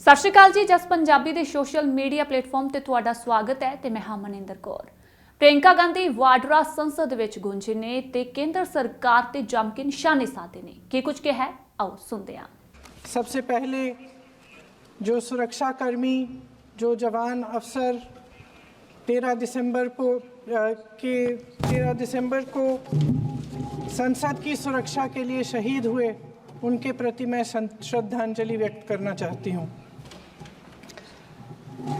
ਸਤਿ ਸ਼੍ਰੀ ਅਕਾਲ ਜੀ। ਜਸ ਪੰਜਾਬੀ ਦੇ ਸੋਸ਼ਲ ਮੀਡੀਆ ਪਲੇਟਫਾਰਮ ਤੇ ਤੁਹਾਡਾ ਸਵਾਗਤ ਹੈ ਤੇ ਮੈਂ ਹਾਂ ਮਨਿੰਦਰ ਕੌਰ। ਪ੍ਰਿयंका गांधी वाड्रा संसद विच गूंजे ने ते केंद्र सरकार ते जम के निशाने साधे ने। की कुछ कहा है, आओ सुनते हैं। सबसे पहले जो सुरक्षा कर्मी, जो जवान अफसर 13 दिसंबर को संसद की सुरक्षा के लिए शहीद हुए, उनके प्रति मैं श्रद्धांजलि व्यक्त करना चाहती हूँ।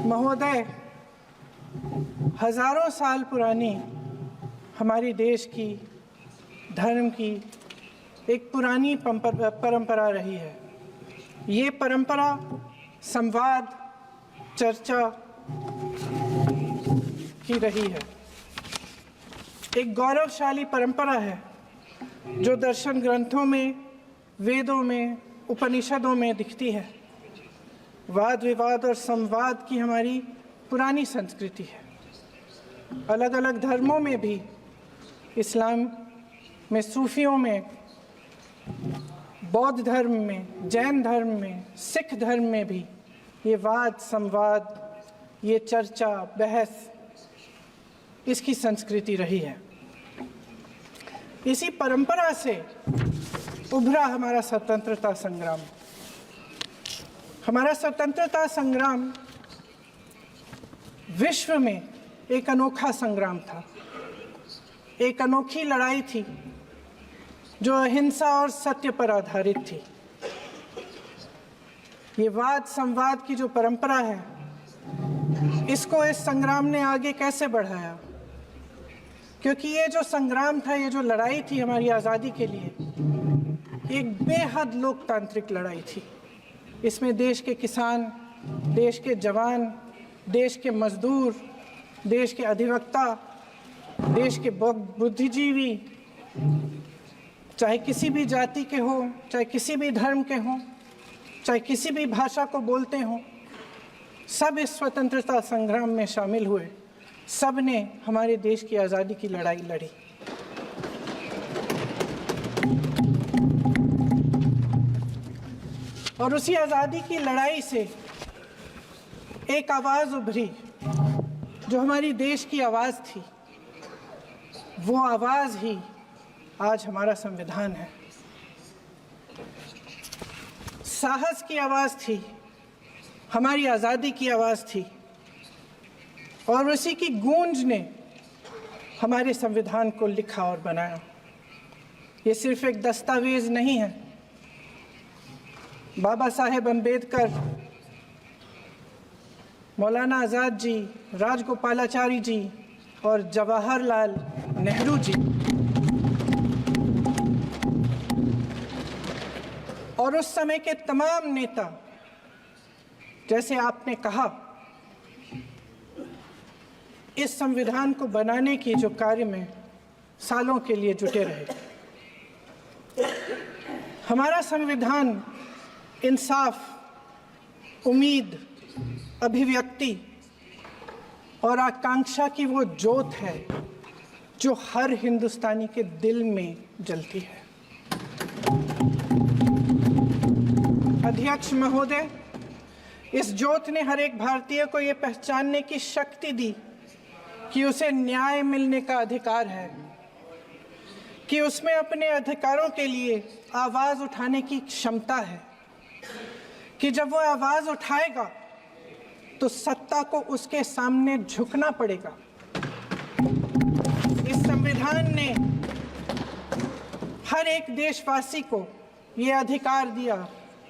महोदय, हजारों साल पुरानी हमारी देश की धर्म की एक पुरानी परंपरा रही है। ये परंपरा संवाद, चर्चा की रही है। एक गौरवशाली परंपरा है जो दर्शन ग्रंथों में, वेदों में, उपनिषदों में दिखती है। वाद विवाद और संवाद की हमारी पुरानी संस्कृति है। अलग अलग धर्मों में भी, इस्लाम में, सूफियों में, बौद्ध धर्म में, जैन धर्म में, सिख धर्म में भी ये वाद संवाद, ये चर्चा बहस, इसकी संस्कृति रही है। इसी परंपरा से उभरा हमारा स्वतंत्रता संग्राम। हमारा स्वतंत्रता संग्राम विश्व में एक अनोखा संग्राम था, एक अनोखी लड़ाई थी जो अहिंसा और सत्य पर आधारित थी। ये वाद संवाद की जो परंपरा है, इसको इस संग्राम ने आगे कैसे बढ़ाया? क्योंकि ये जो संग्राम था, ये जो लड़ाई थी हमारी आज़ादी के लिए, एक बेहद लोकतांत्रिक लड़ाई थी। इसमें देश के किसान, देश के जवान, देश के मजदूर, देश के अधिवक्ता, देश के बुद्धिजीवी, चाहे किसी भी जाति के हों, चाहे किसी भी धर्म के हों, चाहे किसी भी भाषा को बोलते हों, सब इस स्वतंत्रता संग्राम में शामिल हुए। सब ने हमारे देश की आज़ादी की लड़ाई लड़ी। और उसी आज़ादी की लड़ाई से एक आवाज़ उभरी जो हमारी देश की आवाज़ थी। वो आवाज़ ही आज हमारा संविधान है। साहस की आवाज़ थी, हमारी आज़ादी की आवाज़ थी, और उसी की गूंज ने हमारे संविधान को लिखा और बनाया। ये सिर्फ एक दस्तावेज नहीं है। बाबा साहेब अम्बेडकर, मौलाना आज़ाद जी, राजगोपालाचारी जी और जवाहरलाल नेहरू जी और उस समय के तमाम नेता, जैसे आपने कहा, इस संविधान को बनाने की जो कार्य में सालों के लिए जुटे रहे। हमारा संविधान इंसाफ, उम्मीद, अभिव्यक्ति और आकांक्षा की वो ज्योत है जो हर हिंदुस्तानी के दिल में जलती है। अध्यक्ष महोदय, इस ज्योत ने हर एक भारतीय को ये पहचानने की शक्ति दी कि उसे न्याय मिलने का अधिकार है, कि उसमें अपने अधिकारों के लिए आवाज़ उठाने की क्षमता है, कि जब वो आवाज़ उठाएगा तो सत्ता को उसके सामने झुकना पड़ेगा। इस संविधान ने हर एक देशवासी को ये अधिकार दिया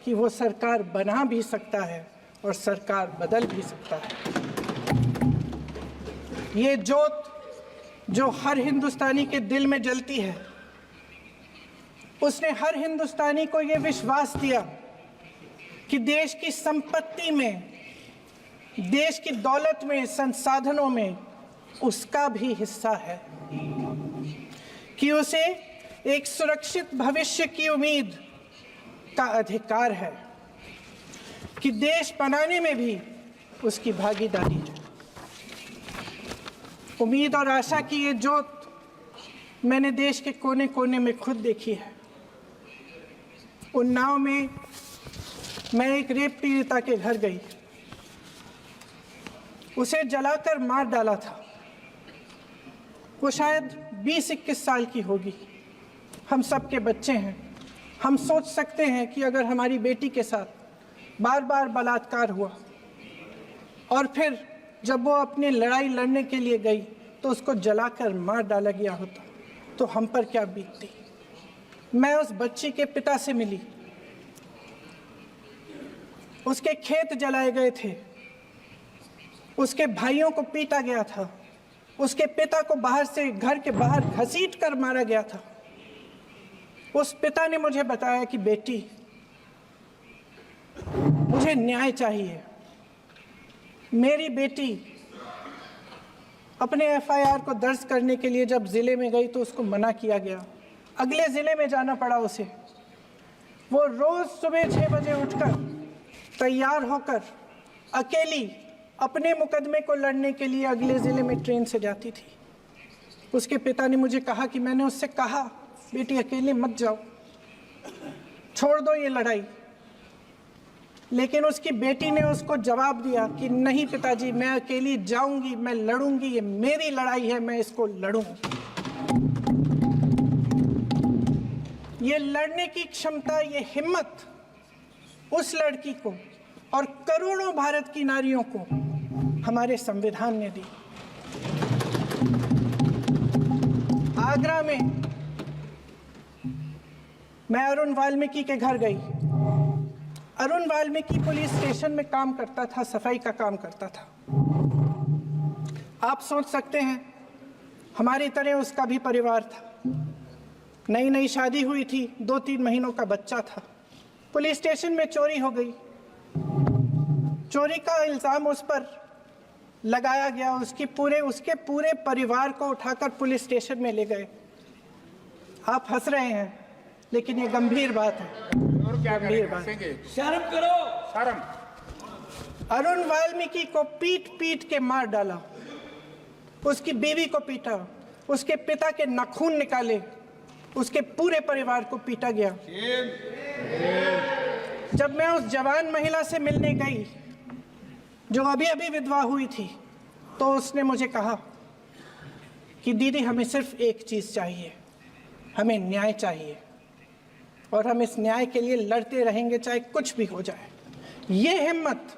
कि वो सरकार बना भी सकता है और सरकार बदल भी सकता है। ये ज्योत जो हर हिंदुस्तानी के दिल में जलती है, उसने हर हिंदुस्तानी को ये विश्वास दिया कि देश की संपत्ति में, देश की दौलत में, संसाधनों में उसका भी हिस्सा है, कि उसे एक सुरक्षित भविष्य की उम्मीद का अधिकार है, कि देश बनाने में भी उसकी भागीदारी है। उम्मीद और आशा की ये ज्योत मैंने देश के कोने कोने में खुद देखी है। उन्नाव में मैं एक रेप पीड़िता के घर गई, उसे जलाकर मार डाला था। वो शायद 20-21 साल की होगी। हम सब के बच्चे हैं। हम सोच सकते हैं कि अगर हमारी बेटी के साथ बार बार बलात्कार हुआ और फिर जब वो अपनी लड़ाई लड़ने के लिए गई तो उसको जलाकर मार डाला गया होता तो हम पर क्या बीतती। मैं उस बच्ची के पिता से मिली। उसके खेत जलाए गए थे, उसके भाइयों को पीटा गया था, उसके पिता को बाहर से घर के बाहर घसीट कर मारा गया था। उस पिता ने मुझे बताया कि बेटी, मुझे न्याय चाहिए। मेरी बेटी अपने एफआईआर को दर्ज करने के लिए जब ज़िले में गई तो उसको मना किया गया। अगले ज़िले में जाना पड़ा उसे। वो रोज़ सुबह 6 बजे उठकर तैयार होकर अकेली अपने मुकदमे को लड़ने के लिए अगले ज़िले में ट्रेन से जाती थी। उसके पिता ने मुझे कहा कि मैंने उससे कहा, बेटी अकेले मत जाओ, छोड़ दो ये लड़ाई। लेकिन उसकी बेटी ने उसको जवाब दिया कि नहीं पिताजी, मैं अकेली जाऊंगी, मैं लड़ूंगी, ये मेरी लड़ाई है, मैं इसको लड़ूंगी। ये लड़ने की क्षमता, ये हिम्मत उस लड़की को और करोड़ों भारत की नारियों को हमारे संविधान ने दी। आगरा में मैं अरुण वाल्मीकि के घर गई। अरुण वाल्मीकि पुलिस स्टेशन में काम करता था, सफाई का काम करता था। आप सोच सकते हैं हमारी तरह उसका भी परिवार था। नई नई शादी हुई थी, 2-3 महीनों का बच्चा था। पुलिस स्टेशन में चोरी हो गई। चोरी का इल्ज़ाम उस पर लगाया गया। उसके पूरे परिवार को उठाकर पुलिस स्टेशन में ले गए। आप हंस रहे हैं, लेकिन ये गंभीर बात है। और क्या गंभीर बात। शर्म करो, शर्म। अरुण वाल्मीकि को पीट पीट के मार डाला, उसकी बीवी को पीटा, उसके पिता के नाखून निकाले, उसके पूरे परिवार को पीटा गया। जब मैं उस जवान महिला से मिलने गई जो अभी अभी विधवा हुई थी, तो उसने मुझे कहा कि दीदी, हमें सिर्फ एक चीज़ चाहिए, हमें न्याय चाहिए और हम इस न्याय के लिए लड़ते रहेंगे, चाहे कुछ भी हो जाए। ये हिम्मत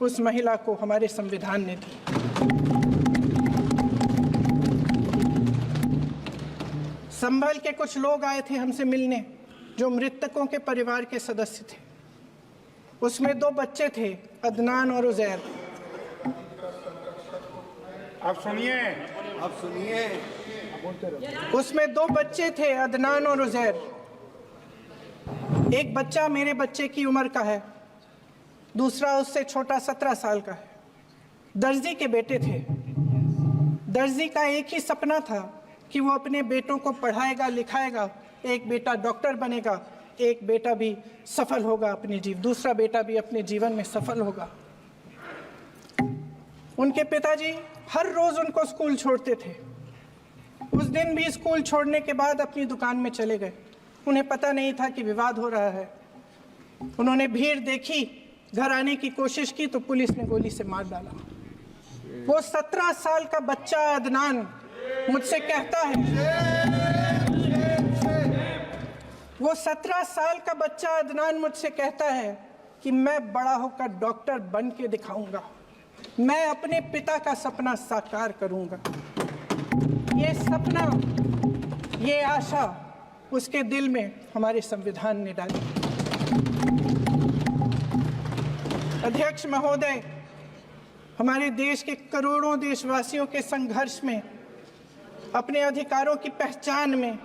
उस महिला को हमारे संविधान ने दी। संभल के कुछ लोग आए थे हमसे मिलने जो मृतकों के परिवार के सदस्य थे। उसमें 2 बच्चे थे, अदनान और उजैर। आप सुनिए। उसमें 2 बच्चे थे, अदनान और उजैर। एक बच्चा मेरे बच्चे की उम्र का है, दूसरा उससे छोटा 17 साल का है। दर्जी के बेटे थे। दर्जी का एक ही सपना था कि वो अपने बेटों को पढ़ाएगा, लिखाएगा। एक बेटा डॉक्टर बनेगा, एक बेटा भी सफल होगा दूसरा बेटा भी अपने जीवन में सफल होगा। उनके पिताजी हर रोज उनको स्कूल छोड़ते थे। उस दिन भी स्कूल छोड़ने के बाद अपनी दुकान में चले गए। उन्हें पता नहीं था कि विवाद हो रहा है। उन्होंने भीड़ देखी, घर आने की कोशिश की तो पुलिस ने गोली से मार डाला। वो 17 साल का बच्चा अदनान मुझसे कहता है, वो 17 साल का बच्चा अदनान मुझसे कहता है कि मैं बड़ा होकर डॉक्टर बन के दिखाऊंगा, मैं अपने पिता का सपना साकार करूंगा। ये सपना, ये आशा उसके दिल में हमारे संविधान ने डाली। अध्यक्ष महोदय, हमारे देश के करोड़ों देशवासियों के संघर्ष में, अपने अधिकारों की पहचान में,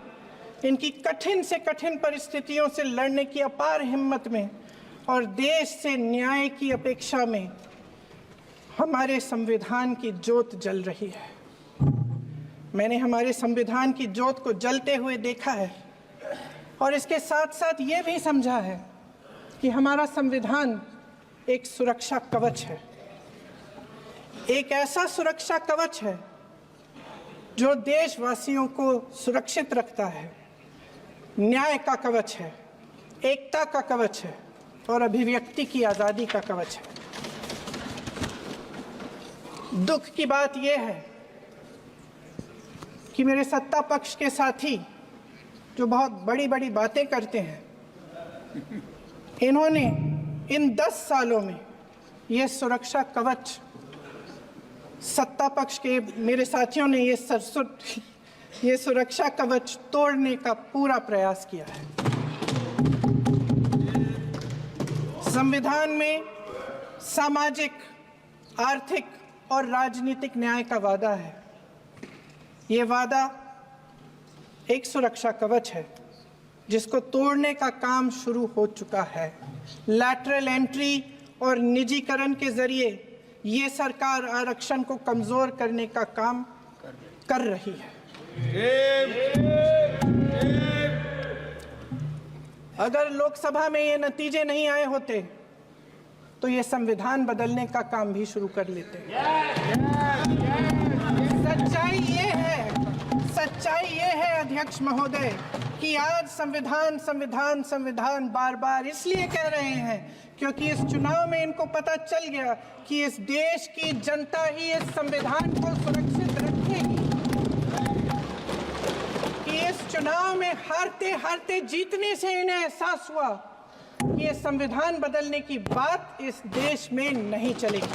इनकी कठिन से कठिन परिस्थितियों से लड़ने की अपार हिम्मत में और देश से न्याय की अपेक्षा में हमारे संविधान की ज्योत जल रही है। मैंने हमारे संविधान की ज्योत को जलते हुए देखा है और इसके साथ साथ ये भी समझा है कि हमारा संविधान एक सुरक्षा कवच है। एक ऐसा सुरक्षा कवच है जो देशवासियों को सुरक्षित रखता है, न्याय का कवच है, एकता का कवच है, और अभिव्यक्ति की आज़ादी का कवच है। दुख की बात यह है कि मेरे सत्ता पक्ष के साथी जो बहुत बड़ी बड़ी बातें करते हैं, इन्होंने इन 10 सालों में ये सुरक्षा कवच, सत्ता पक्ष के मेरे साथियों ने ये सुरक्षा कवच तोड़ने का पूरा प्रयास किया है। संविधान में सामाजिक, आर्थिक और राजनीतिक न्याय का वादा है। ये वादा एक सुरक्षा कवच है जिसको तोड़ने का काम शुरू हो चुका है। लैटरल एंट्री और निजीकरण के जरिए ये सरकार आरक्षण को कमजोर करने का काम कर रही है। अगर लोकसभा में ये नतीजे नहीं आए होते तो ये संविधान बदलने का काम भी शुरू कर लेते। सच्चाई ये है अध्यक्ष महोदय कि आज संविधान बार बार इसलिए कह रहे हैं क्योंकि इस चुनाव में इनको पता चल गया कि इस देश की जनता ही इस संविधान को सुरक्षित रखेगी, कि इस चुनाव में हारते हारते जीतने से इन्हें एहसास हुआ कि ये संविधान बदलने की बात इस देश में नहीं चलेगी।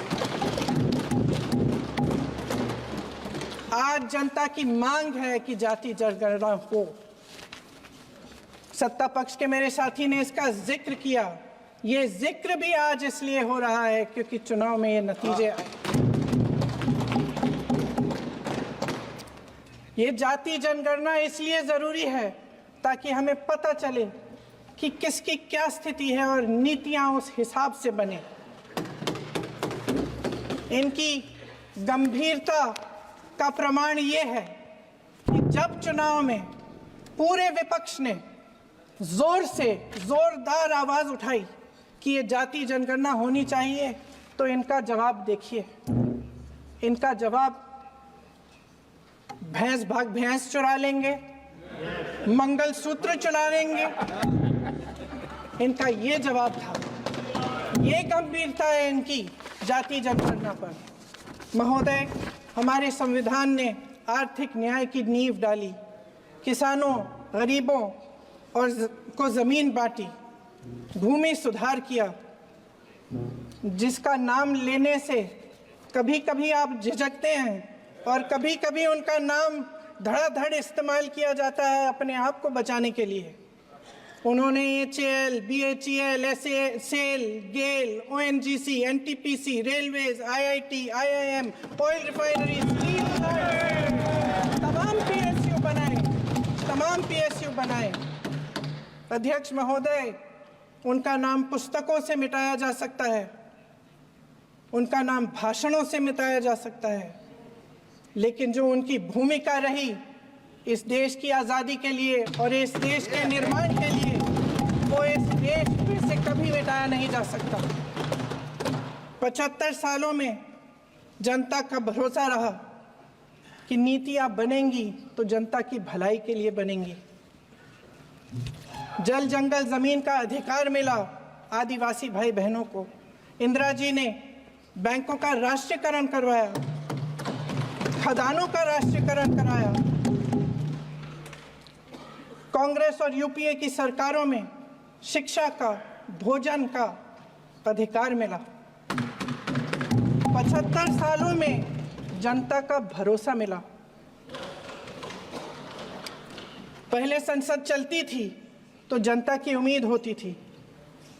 आज जनता की मांग है कि जाति जनगणना हो। सत्ता पक्ष के मेरे साथी ने इसका जिक्र किया। ये जिक्र भी आज इसलिए हो रहा है क्योंकि चुनाव में ये नतीजे आए। ये जाति जनगणना इसलिए जरूरी है ताकि हमें पता चले कि किसकी क्या स्थिति है और नीतियां उस हिसाब से बने। इनकी गंभीरता का प्रमाण ये है कि जब चुनाव में पूरे विपक्ष ने जोरदार आवाज उठाई कि ये जाति जनगणना होनी चाहिए, तो इनका जवाब देखिए। इनका जवाब भैंस भाग भैंस चुरा लेंगे, मंगलसूत्र चुरा लेंगे, इनका ये जवाब था। ये गंभीरता है इनकी जाति जनगणना पर। महोदय, हमारे संविधान ने आर्थिक न्याय की नींव डाली, किसानों, गरीबों और को जमीन बांटी, भूमि सुधार किया, जिसका नाम लेने से कभी कभी आप झिझकते हैं और कभी कभी उनका नाम धड़ाधड़ इस्तेमाल किया जाता है अपने आप को बचाने के लिए। उन्होंने HAL, BHEL, SAIL, GAIL, ONGC, NTPC, railways, IIT, IIM, oil refinery, तमाम PSU बनाए। अध्यक्ष महोदय, उनका नाम पुस्तकों से मिटाया जा सकता है, उनका नाम भाषणों से मिटाया जा सकता है, लेकिन जो उनकी भूमिका रही इस देश की आज़ादी के लिए और इस देश के निर्माण के लिए, वो इस देश से कभी मिटाया नहीं जा सकता। 75 सालों में जनता का भरोसा रहा कि नीतियाँ बनेंगी तो जनता की भलाई के लिए बनेंगी। जल जंगल जमीन का अधिकार मिला आदिवासी भाई बहनों को। इंदिरा जी ने बैंकों का राष्ट्रीयकरण करवाया, खदानों का राष्ट्रीयकरण कराया। कांग्रेस और यूपीए की सरकारों में शिक्षा का, भोजन का अधिकार मिला। 75 सालों में जनता का भरोसा मिला। पहले संसद चलती थी तो जनता की उम्मीद होती थी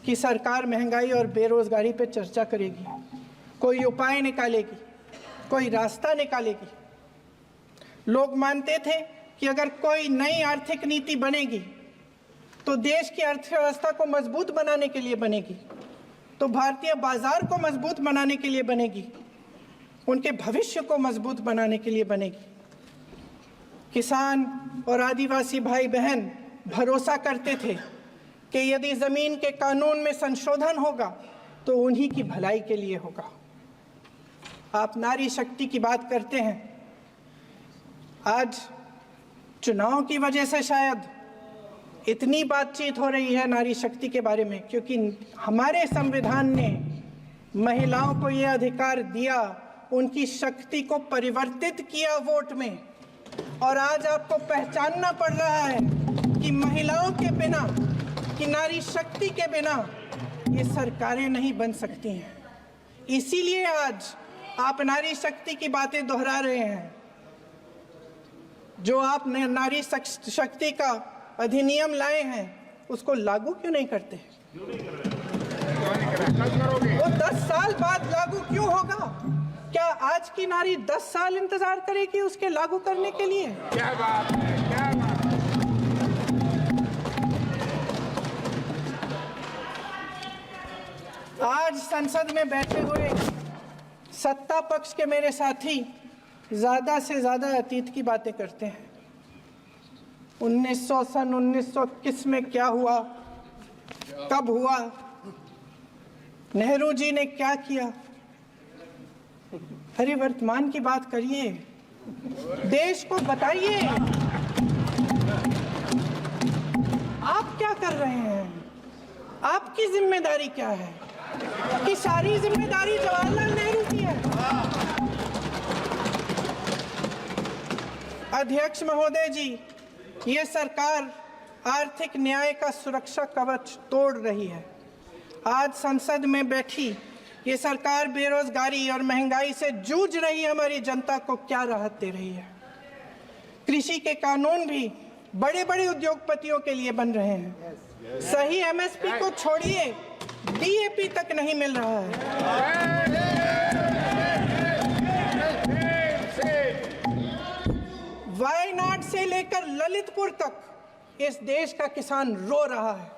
कि सरकार महंगाई और बेरोजगारी पर चर्चा करेगी, कोई उपाय निकालेगी, कोई रास्ता निकालेगी। लोग मानते थे कि अगर कोई नई आर्थिक नीति बनेगी तो देश की अर्थव्यवस्था को मजबूत बनाने के लिए बनेगी, तो भारतीय बाजार को मजबूत बनाने के लिए बनेगी, उनके भविष्य को मजबूत बनाने के लिए बनेगी। किसान और आदिवासी भाई बहन भरोसा करते थे कि यदि जमीन के कानून में संशोधन होगा तो उन्हीं की भलाई के लिए होगा। आप नारी शक्ति की बात करते हैं। आज चुनाव की वजह से शायद इतनी बातचीत हो रही है नारी शक्ति के बारे में क्योंकि हमारे संविधान ने महिलाओं को यह अधिकार दिया, उनकी शक्ति को परिवर्तित किया वोट में। और आज आपको पहचानना पड़ रहा है कि महिलाओं के बिना, कि नारी शक्ति के बिना ये सरकारें नहीं बन सकती हैं। इसीलिए आज आप नारी शक्ति की बातें दोहरा रहे हैं। जो आप नारी शक्ति का अधिनियम लाए हैं उसको लागू क्यों नहीं करते? वो 10 साल बाद लागू क्यों होगा? क्या आज की नारी 10 साल इंतजार करेगी उसके लागू करने के लिए? क्या बात है, क्या बात है। आज संसद में बैठे हुए सत्ता पक्ष के मेरे साथी ज्यादा से ज्यादा अतीत की बातें करते हैं। 1921 में क्या हुआ, कब हुआ, नेहरू जी ने क्या किया। अरे वर्तमान की बात करिए, देश को बताइए आप क्या कर रहे हैं, आपकी जिम्मेदारी क्या है? कि सारी जिम्मेदारी जवाहरलाल नेहरू की है। अध्यक्ष महोदय जी, ये सरकार आर्थिक न्याय का सुरक्षा कवच तोड़ रही है। आज संसद में बैठी ये सरकार बेरोजगारी और महंगाई से जूझ रही हमारी जनता को क्या राहत दे रही है? कृषि के कानून भी बड़े बड़े उद्योगपतियों के लिए बन रहे हैं। सही एमएसपी को छोड़िए, डीएपी तक नहीं मिल रहा है। वायनाड से लेकर ललितपुर तक इस देश का किसान रो रहा है।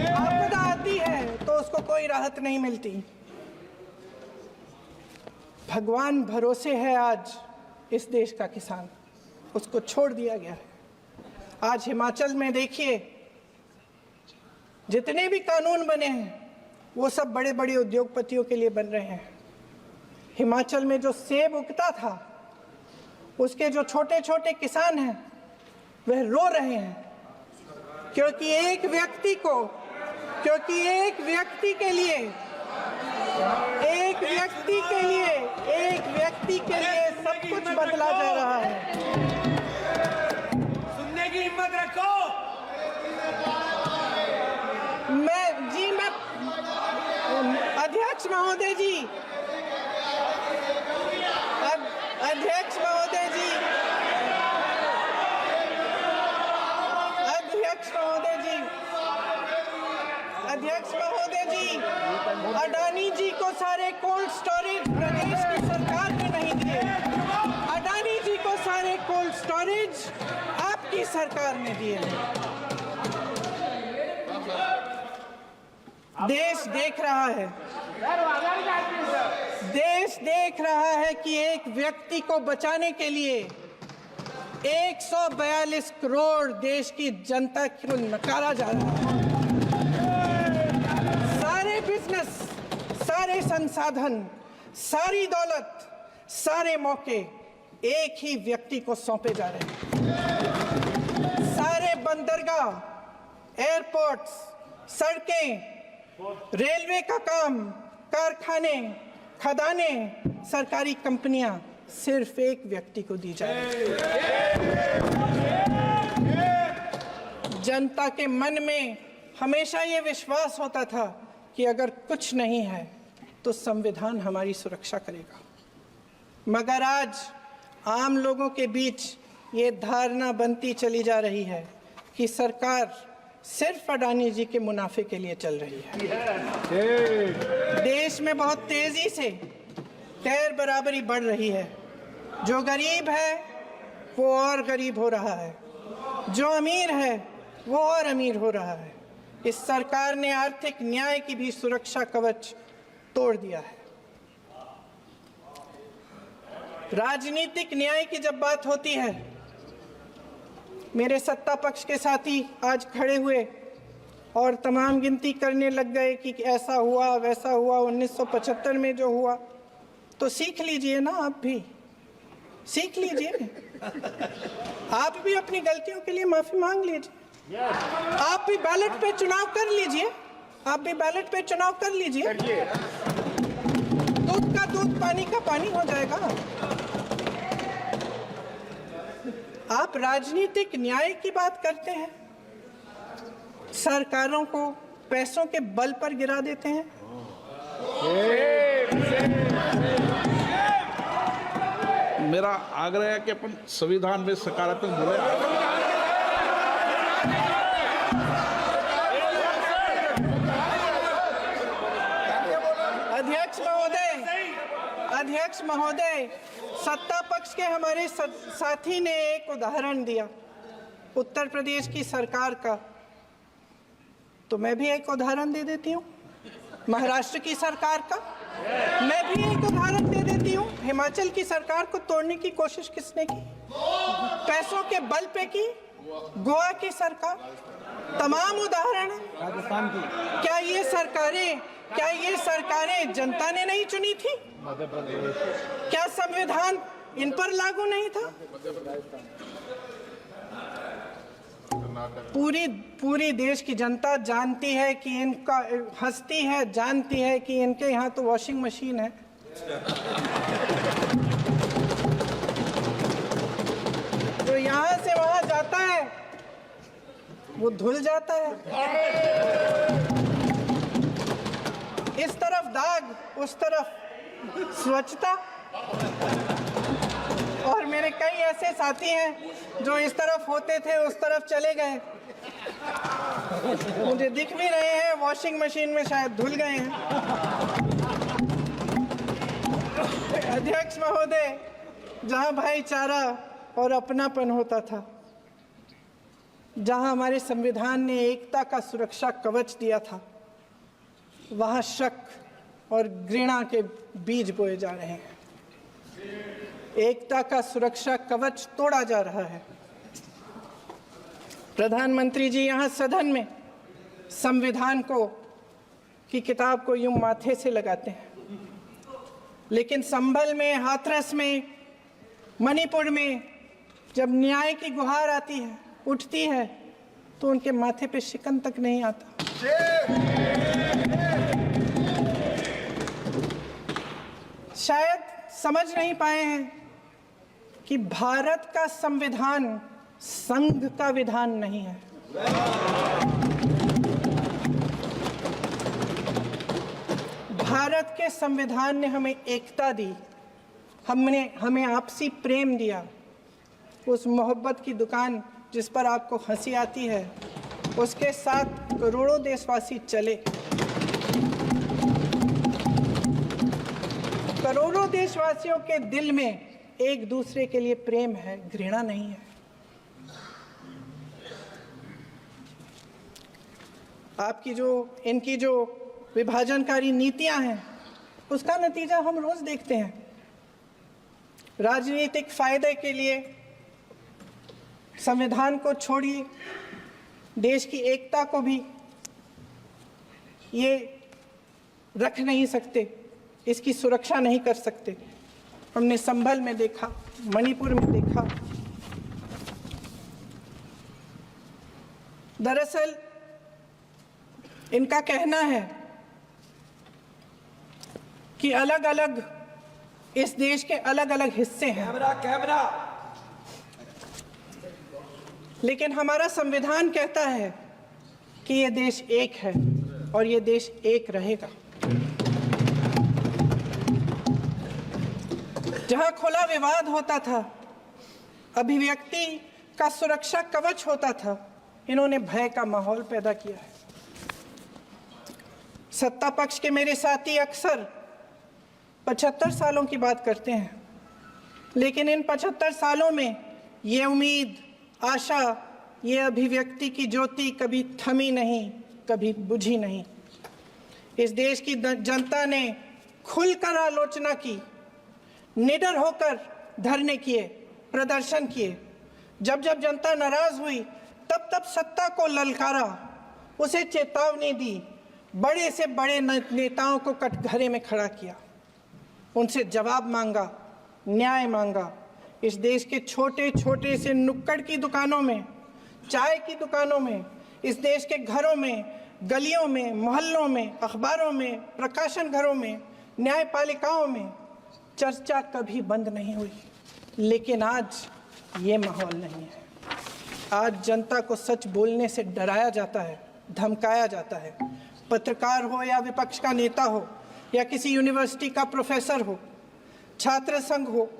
आपदा आती है तो उसको कोई राहत नहीं मिलती। भगवान भरोसे है आज इस देश का किसान, उसको छोड़ दिया गया है। आज हिमाचल में देखिए, जितने भी कानून बने हैं वो सब बड़े बड़े उद्योगपतियों के लिए बन रहे हैं। हिमाचल में जो सेब उगता था उसके जो छोटे छोटे किसान हैं वह रो रहे हैं क्योंकि एक व्यक्ति के लिए सब कुछ बदला जा रहा है। सुनने की हिम्मत रखो। अध्यक्ष महोदय जी, अध्यक्ष महोदय जी, अडानी जी को सारे कोल्ड स्टोरेज प्रदेश की सरकार ने नहीं दिए। अडानी जी को सारे कोल्ड स्टोरेज आपकी सरकार ने दिए। देश देख रहा है कि एक व्यक्ति को बचाने के लिए 142 करोड़ देश की जनता को नकारा जा रहा है। सारे बिजनेस, सारे संसाधन, सारी दौलत, सारे मौके एक ही व्यक्ति को सौंपे जा रहे हैं। सारे बंदरगाह, एयरपोर्ट्स, सड़कें, रेलवे का काम, कारखाने, खदाने, सरकारी कंपनियां सिर्फ एक व्यक्ति को दी जा रही है। जनता के मन में हमेशा ये विश्वास होता था कि अगर कुछ नहीं है तो संविधान हमारी सुरक्षा करेगा, मगर आज आम लोगों के बीच ये धारणा बनती चली जा रही है कि सरकार सिर्फ अडानी जी के मुनाफे के लिए चल रही है। देश में बहुत तेजी से गैर बराबरी बढ़ रही है। जो गरीब है वो और गरीब हो रहा है, जो अमीर है वो और अमीर हो रहा है। इस सरकार ने आर्थिक न्याय की भी सुरक्षा कवच तोड़ दिया है। राजनीतिक न्याय की जब बात होती है, मेरे सत्ता पक्ष के साथी आज खड़े हुए और तमाम गिनती करने लग गए कि ऐसा हुआ वैसा हुआ, 1975 में जो हुआ, तो सीख लीजिए ना आप भी। सीख लीजिए। आप भी अपनी गलतियों के लिए माफी मांग लीजिए। आप भी बैलेट पे चुनाव कर लीजिए। आप भी बैलेट पे चुनाव कर लीजिए। दूध का दूध, पानी का पानी हो जाएगा। आप राजनीतिक न्याय की बात करते हैं, सरकारों को पैसों के बल पर गिरा देते हैं। मेरा आग्रह है कि अपन संविधान में सकारात्मक बोले। अध्यक्ष महोदय, सत्ता पक्ष के हमारे साथी ने एक उदाहरण दिया उत्तर प्रदेश की सरकार का, तो मैं भी एक उदाहरण दे देती हूँ महाराष्ट्र की सरकार का। मैं भी एक उदाहरण दे देती हूँ हिमाचल की सरकार को तोड़ने की कोशिश किसने की, पैसों के बल पे की, गोवा की सरकार। तमाम उदाहरण राजस्थान की। क्या ये सरकारें जनता ने नहीं चुनी थी? क्या संविधान इन पर लागू नहीं था? पूरी देश की जनता जानती है कि इनका हंसती है, जानती है कि इनके यहाँ तो वॉशिंग मशीन है। तो यहाँ से वहां जाता है, वो धुल जाता है। इस तरफ दाग, उस तरफ स्वच्छता। और मेरे कई ऐसे साथी हैं जो इस तरफ होते थे उस तरफ चले गए, मुझे दिख भी रहे हैं, वॉशिंग मशीन में शायद धुल गए हैं। अध्यक्ष महोदय, जहां भाईचारा और अपनापन होता था, जहां हमारे संविधान ने एकता का सुरक्षा कवच दिया था, वहां शक और घृणा के बीज बोए जा रहे हैं। एकता का सुरक्षा कवच तोड़ा जा रहा है। प्रधानमंत्री जी यहाँ सदन में संविधान की किताब को यूं माथे से लगाते हैं, लेकिन संभल में, हाथरस में, मणिपुर में जब न्याय की गुहार आती है, उठती है, तो उनके माथे पे शिकन तक नहीं आता। शायद समझ नहीं पाए हैं कि भारत का संविधान संघ का विधान नहीं है। भारत के संविधान ने हमें एकता दी, हमें आपसी प्रेम दिया। उस मोहब्बत की दुकान जिस पर आपको हंसी आती है, उसके साथ करोड़ों देशवासी चले। करोड़ों देशवासियों के दिल में एक दूसरे के लिए प्रेम है, घृणा नहीं है। इनकी जो विभाजनकारी नीतियां हैं, उसका नतीजा हम रोज देखते हैं। राजनीतिक फायदे के लिए संविधान को छोड़िए, देश की एकता को भी ये रख नहीं सकते, इसकी सुरक्षा नहीं कर सकते। हमने संभल में देखा, मणिपुर में देखा। दरअसल इनका कहना है कि अलग अलग इस देश के अलग अलग हिस्से हैं, लेकिन हमारा संविधान कहता है कि ये देश एक है और ये देश एक रहेगा। जहां खुला विवाद होता था, अभिव्यक्ति का सुरक्षा कवच होता था, इन्होंने भय का माहौल पैदा किया है। सत्ता पक्ष के मेरे साथी अक्सर 75 सालों की बात करते हैं, लेकिन इन 75 सालों में ये उम्मीद, आशा, ये अभिव्यक्ति की ज्योति कभी थमी नहीं, कभी बुझी नहीं। इस देश की जनता ने खुलकर आलोचना की, निडर होकर धरने किए, प्रदर्शन किए। जब जब जनता नाराज हुई, तब तब सत्ता को ललकारा, उसे चेतावनी दी, बड़े से बड़े नेताओं को कटघरे में खड़ा किया, उनसे जवाब मांगा, न्याय मांगा। इस देश के छोटे छोटे से नुक्कड़ की दुकानों में, चाय की दुकानों में, इस देश के घरों में, गलियों में, मोहल्लों में, अखबारों में, प्रकाशन घरों में, न्यायपालिकाओं में चर्चा कभी बंद नहीं हुई। लेकिन आज ये माहौल नहीं है। आज जनता को सच बोलने से डराया जाता है, धमकाया जाता है। पत्रकार हो या विपक्ष का नेता हो या किसी यूनिवर्सिटी का प्रोफेसर हो, छात्र संघ हो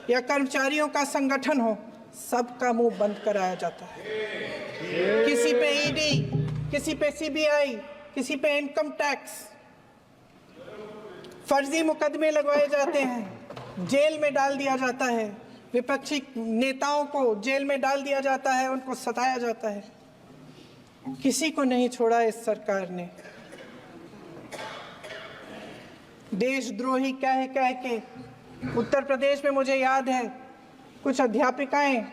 या कर्मचारियों का संगठन हो, सबका मुंह बंद कराया जाता है। किसी पे ईडी, किसी पे सीबीआई, किसी पे इनकम टैक्स, फर्जी मुकदमे लगवाए जाते हैं, जेल में डाल दिया जाता है, विपक्षी नेताओं को जेल में डाल दिया जाता है, उनको सताया जाता है। किसी को नहीं छोड़ा इस सरकार ने। देशद्रोही कह के उत्तर प्रदेश में मुझे याद है कुछ अध्यापिकाएं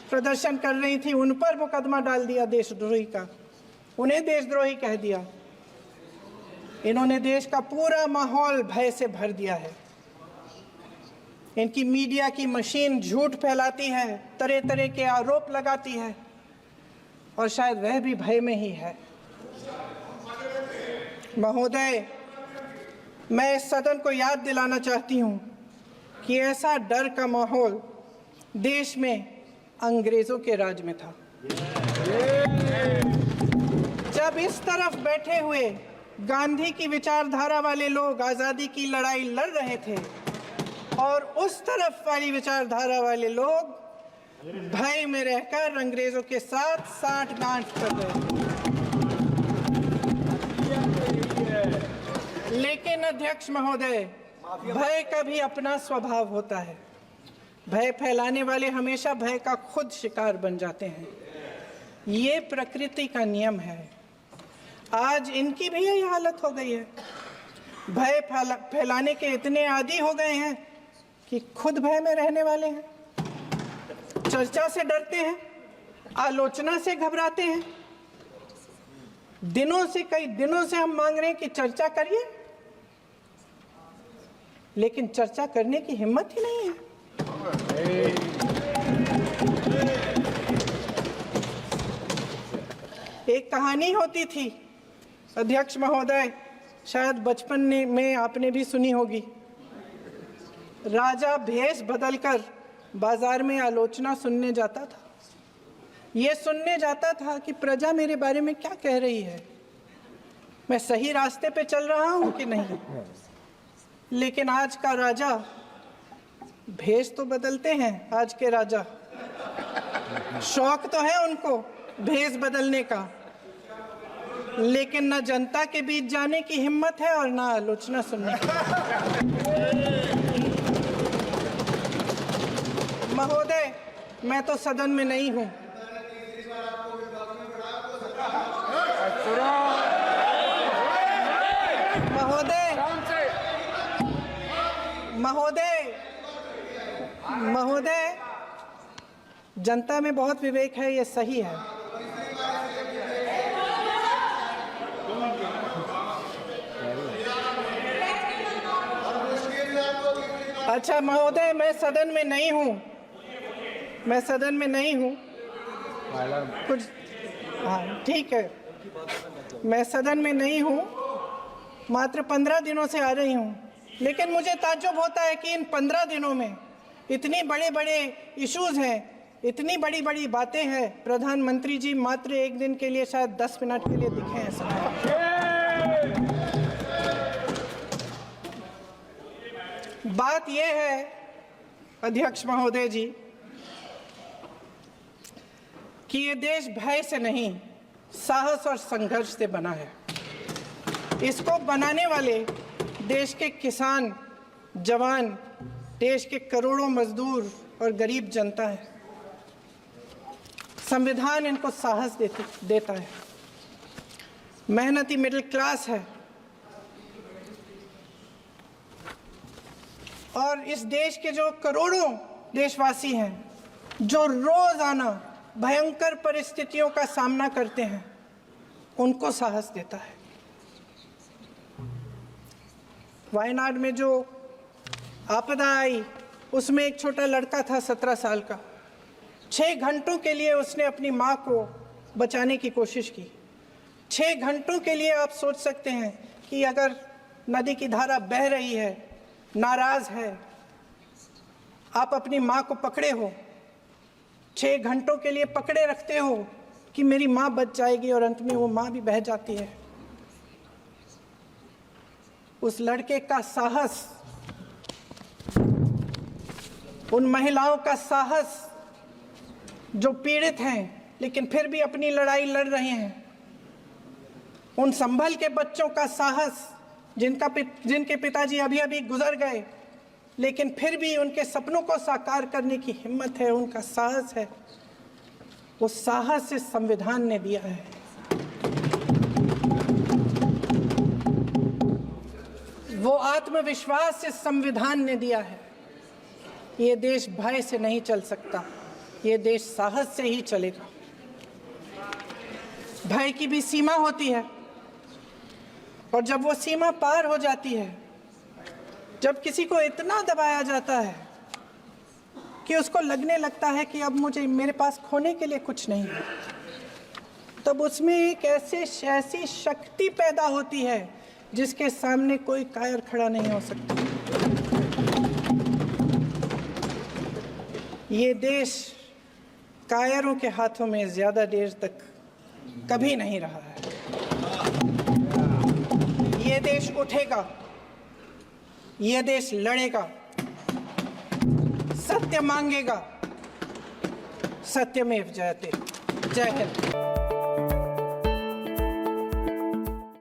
प्रदर्शन कर रही थी, उन पर मुकदमा डाल दिया देशद्रोही का, उन्हें देशद्रोही कह दिया। इन्होंने देश का पूरा माहौल भय से भर दिया है। इनकी मीडिया की मशीन झूठ फैलाती है, तरह तरह के आरोप लगाती है और शायद वह भी भय में ही है। महोदय, मैं इस सदन को याद दिलाना चाहती हूँ कि ऐसा डर का माहौल देश में अंग्रेजों के राज में था। जब इस तरफ बैठे हुए गांधी की विचारधारा वाले लोग आज़ादी की लड़ाई लड़ रहे थे और उस तरफ वाली विचारधारा वाले लोग भय में रहकर अंग्रेजों के साथ साठगांठ कर रहे थे। लेकिन अध्यक्ष महोदय, भय का भी अपना स्वभाव होता है। भय फैलाने वाले हमेशा भय का खुद शिकार बन जाते हैं। ये प्रकृति का नियम है। आज इनकी भी यही हालत हो गई है। भय फैलाने के इतने आदी हो गए हैं कि खुद भय में रहने वाले हैं, चर्चा से डरते हैं, आलोचना से घबराते हैं। कई दिनों से हम मांग रहे हैं कि चर्चा करिए, लेकिन चर्चा करने की हिम्मत ही नहीं है। एक कहानी होती थी अध्यक्ष महोदय, शायद बचपन में आपने भी सुनी होगी। राजा भेष बदलकर बाजार में आलोचना सुनने जाता था। ये सुनने जाता था कि प्रजा मेरे बारे में क्या कह रही है, मैं सही रास्ते पे चल रहा हूं कि नहीं। लेकिन आज का राजा, भेष तो बदलते हैं आज के राजा, शौक तो है उनको भेष बदलने का, लेकिन न जनता के बीच जाने की हिम्मत है और न आलोचना सुनने की। महोदय, मैं तो सदन में नहीं हूं। महोदय, जनता में बहुत विवेक है, ये सही है। अच्छा महोदय, मैं सदन में नहीं हूँ, कुछ हाँ ठीक है, मैं सदन में नहीं हूँ, मात्र 15 दिनों से आ रही हूँ। लेकिन मुझे ताज्जुब होता है कि इन 15 दिनों में इतनी बड़े इश्यूज हैं, इतनी बड़ी बातें हैं, प्रधानमंत्री जी मात्र एक दिन के लिए शायद 10 मिनट के लिए दिखे हैं सदन। बात यह है अध्यक्ष महोदय जी कि ये देश भय से नहीं, साहस और संघर्ष से बना है। इसको बनाने वाले देश के किसान, जवान, देश के करोड़ों मजदूर और गरीब जनता है। संविधान इनको साहस देता है। मेहनती मिडिल क्लास है और इस देश के जो करोड़ों देशवासी हैं, जो रोजाना भयंकर परिस्थितियों का सामना करते हैं, उनको साहस देता है। वायनाड में जो आपदा आई, उसमें एक छोटा लड़का था 17 साल का। 6 घंटों के लिए उसने अपनी माँ को बचाने की कोशिश की। 6 घंटों के लिए आप सोच सकते हैं कि अगर नदी की धारा बह रही है, नाराज है, आप अपनी माँ को पकड़े हो, 6 घंटों के लिए पकड़े रखते हो कि मेरी माँ बच जाएगी, और अंत में वो माँ भी बह जाती है। उस लड़के का साहस, उन महिलाओं का साहस जो पीड़ित हैं लेकिन फिर भी अपनी लड़ाई लड़ रहे हैं, उन संभल के बच्चों का साहस जिनके पिताजी अभी अभी गुजर गए लेकिन फिर भी उनके सपनों को साकार करने की हिम्मत है, उनका साहस है, वो साहस इस संविधान ने दिया है। वो आत्मविश्वास इस संविधान ने दिया है। ये देश भय से नहीं चल सकता, ये देश साहस से ही चलेगा। भय की भी सीमा होती है, और जब वो सीमा पार हो जाती है, जब किसी को इतना दबाया जाता है कि उसको लगने लगता है कि अब मेरे पास खोने के लिए कुछ नहीं है, तब उसमें एक ऐसी शक्ति पैदा होती है जिसके सामने कोई कायर खड़ा नहीं हो सकता। ये देश कायरों के हाथों में ज्यादा देर तक कभी नहीं रहा है। ये देश उठेगा, ये देश लड़ेगा, सत्य मांगेगा, सत्यमेव जयते। जय हिंद।